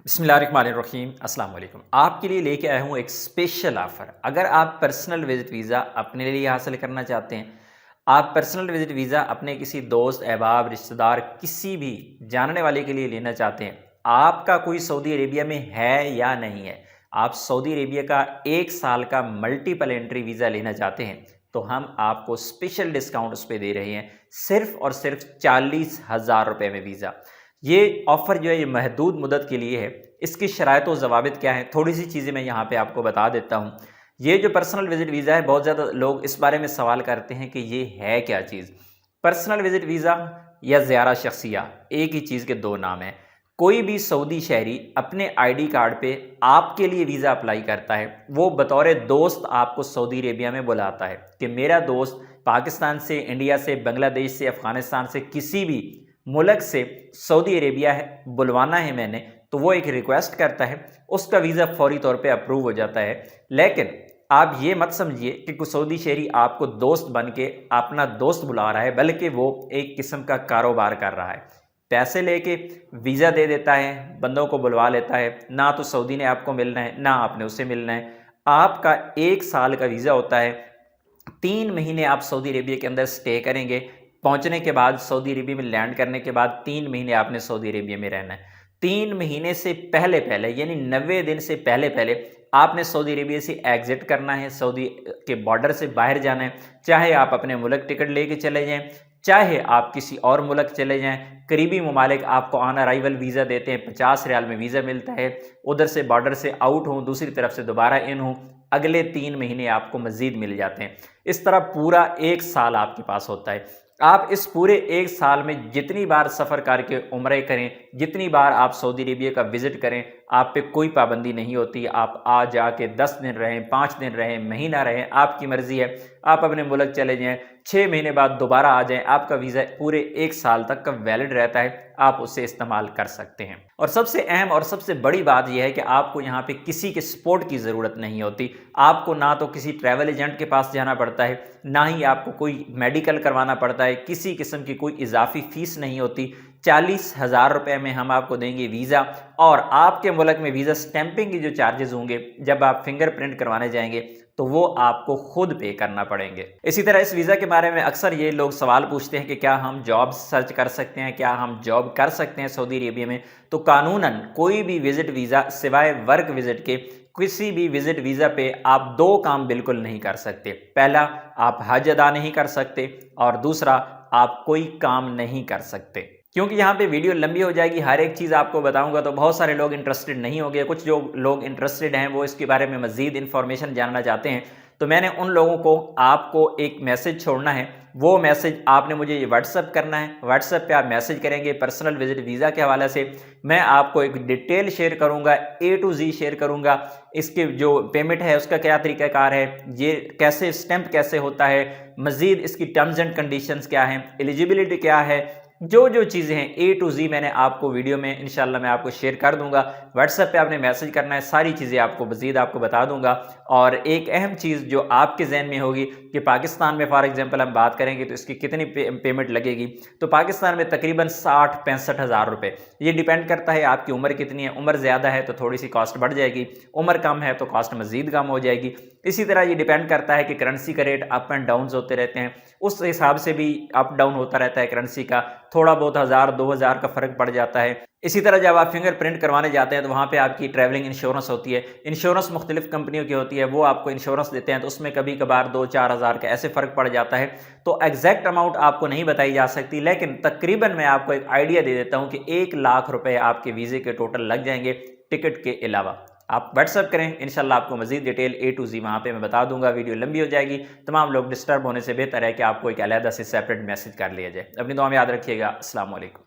बिस्मिल्लाहिर्रहमानिर्रहीम। अस्सलाम वालेकुम। आपके लिए लेके आया हूँ एक स्पेशल ऑफ़र। अगर आप पर्सनल विज़िट वीज़ा अपने लिए हासिल करना चाहते हैं, आप पर्सनल विज़िट वीज़ा अपने किसी दोस्त, अहबाब, रिश्तेदार, किसी भी जानने वाले के लिए लेना चाहते हैं, आपका कोई सऊदी अरेबिया में है या नहीं है, आप सऊदी अरेबिया का 1 साल का मल्टीपल एंट्री वीज़ा लेना चाहते हैं, तो हम आपको स्पेशल डिस्काउंट उस पे दे रहे हैं, सिर्फ़ और सिर्फ़ 40,000 रुपए में वीज़ा। ये ऑफ़र जो है ये महदूद मुद्दत के लिए है। इसकी शराइत व ज़वाबित क्या हैं, थोड़ी-सी चीज़ें मैं यहाँ पे आपको बता देता हूँ। ये जो पर्सनल विज़िट वीज़ा है, बहुत ज़्यादा लोग इस बारे में सवाल करते हैं कि ये है क्या चीज़? पर्सनल विज़िट वीज़ा या ज़ियारा शख़्सिया, एक ही चीज़ के 2 नाम हैं। कोई भी सऊदी शहरी अपने आईडी कार्ड पे आपके लिए वीज़ा अप्लाई करता है, वो बतौर दोस्त आपको सऊदी अरेबिया में बुलाता है कि मेरा दोस्त पाकिस्तान से, इंडिया से, बांग्लादेश से, अफ़गानिस्तान से, किसी भी मुल्क से सऊदी अरेबिया है बुलवाना है मैंने, तो वो एक रिक्वेस्ट करता है, उसका वीज़ा फ़ौरी तौर पे अप्रूव हो जाता है। लेकिन आप ये मत समझिए कि कोई सऊदी शहरी आपको दोस्त बन के अपना दोस्त बुला रहा है, बल्कि वो एक किस्म का कारोबार कर रहा है। पैसे लेके वीज़ा दे देता है, बंदों को बुलवा लेता है, ना तो सऊदी ने आपको मिलना है, ना आपने उससे मिलना है। आपका 1 साल का वीज़ा होता है, 3 महीने आप सऊदी अरेबिया के अंदर स्टे करेंगे। पहुंचने के बाद सऊदी अरेबिया में लैंड करने के बाद 3 महीने आपने सऊदी अरेबिया में रहना है। 3 महीने से पहले-पहले यानी 90 दिन से पहले-पहले आपने सऊदी अरेबिया से एग्ज़िट करना है, सऊदी के बॉर्डर से बाहर जाना है। चाहे आप अपने मुल्क टिकट लेके चले जाएँ, चाहे आप किसी और मुल्क चले जाएँ। करीबी ममालिक आपको ऑन अराइवल वीज़ा देते हैं, 50 रियाल में वीज़ा मिलता है। उधर से बॉर्डर से आउट हों, दूसरी तरफ से दोबारा इन हों, अगले 3 महीने आपको मज़ीद मिल जाते हैं। इस तरह पूरा 1 साल आपके पास होता है। आप इस पूरे 1 साल में जितनी बार सफ़र करके उम्रे करें, जितनी बार आप सऊदी अरेबिया का विज़िट करें, आप पे कोई पाबंदी नहीं होती। आप आ जाके 10 दिन रहें, 5 दिन रहें, महीना रहें, आपकी मर्ज़ी है। आप अपने मुल्क चले जाएँ, 6 महीने बाद दोबारा आ जाएँ, आपका वीज़ा पूरे 1 साल तक का वैलिड रहता है, आप उसे इस्तेमाल कर सकते हैं। और सबसे अहम और सबसे बड़ी बात यह है कि आपको यहाँ पे किसी के सपोर्ट की ज़रूरत नहीं होती। आपको ना तो किसी ट्रैवल एजेंट के पास जाना पड़ता है, ना ही आपको कोई मेडिकल करवाना पड़ता है, किसी किस्म की कोई इजाफ़ी फ़ीस नहीं होती। 40,000 रुपए में हम आपको देंगे वीज़ा, और आपके मुल्क में वीज़ा स्टैंपिंग की जो चार्जेज़ होंगे, जब आप फिंगरप्रिंट करवाने जाएंगे, तो वो आपको खुद पे करना पड़ेंगे। इसी तरह इस वीज़ा के बारे में अक्सर ये लोग सवाल पूछते हैं कि क्या हम जॉब सर्च कर सकते हैं, क्या हम जॉब कर सकते हैं सऊदी अरेबिया में? तो कानूनन कोई भी विज़िट वीज़ा सिवाय वर्क विज़िट के, किसी भी विज़िट वीज़ा पे आप 2 काम बिल्कुल नहीं कर सकते। पहला, आप हज अदा नहीं कर सकते, और दूसरा, आप कोई काम नहीं कर सकते। क्योंकि यहाँ पे वीडियो लंबी हो जाएगी, हर एक चीज़ आपको बताऊंगा तो बहुत सारे लोग इंटरेस्टेड नहीं होंगे। कुछ जो लोग इंटरेस्टेड हैं वो इसके बारे में मज़ीद इन्फॉर्मेशन जानना चाहते हैं, तो मैंने उन लोगों को आपको एक मैसेज छोड़ना है। वो मैसेज आपने मुझे ये व्हाट्सअप करना है। व्हाट्सअप पे आप मैसेज करेंगे पर्सनल विजिट वीज़ा के हवाले से, मैं आपको एक डिटेल शेयर करूँगा, A to Z शेयर करूँगा। इसके जो पेमेंट है उसका क्या तरीक़ाकार है, ये कैसे स्टैंप कैसे होता है, मज़ीद इसकी टर्म्स एंड कंडीशंस क्या हैं, एलिजिबिलिटी क्या है, जो चीज़ें हैं A to Z मैंने आपको वीडियो में इंशाल्लाह मैं आपको शेयर कर दूंगा। व्हाट्सएप पे आपने मैसेज करना है, सारी चीज़ें आपको मज़ीद आपको बता दूंगा। और एक अहम चीज़ जो आपके जहन में होगी कि पाकिस्तान में फॉर एग्जांपल हम बात करेंगे तो इसकी कितनी पेमेंट लगेगी, तो पाकिस्तान में तकरीबन 60-65 हज़ार रुपये। ये डिपेंड करता है आपकी उम्र कितनी है। उम्र ज़्यादा है तो थोड़ी सी कॉस्ट बढ़ जाएगी, उम्र कम है तो कॉस्ट मज़ीद कम हो जाएगी। इसी तरह ये डिपेंड करता है कि करेंसी का रेट अप एंड डाउन होते रहते हैं, उस हिसाब से भी अप डाउन होता रहता है करेंसी का, थोड़ा बहुत 1000-2000 का फ़र्क पड़ जाता है। इसी तरह जब आप फिंगरप्रिंट करवाने जाते हैं तो वहाँ पे आपकी ट्रैवलिंग इंश्योरेंस होती है। इंश्योरेंस मुख्तलिफ कंपनियों की होती है, वो आपको इंश्योरेंस देते हैं, तो उसमें कभी कभार 2-4 हज़ार का ऐसे फ़र्क पड़ जाता है। तो एग्जैक्ट अमाउंट आपको नहीं बताई जा सकती, लेकिन तकरीबन मैं आपको एक आइडिया दे देता हूँ कि 1 लाख रुपये आपके वीज़े के टोटल लग जाएंगे टिकट के अलावा। आप व्हाट्सअप करें, इंशाल्लाह आपको मज़ीद डिटेल A to Z वहाँ पे मैं बता दूंगा। वीडियो लंबी हो जाएगी, तमाम लोग डिस्टर्ब होने से बेहतर है कि आपको एक अलहदा से सेपरेट मैसेज कर लिया जाए। अपनी दुआ में याद रखिएगा। अस्सलाम वालेकुम।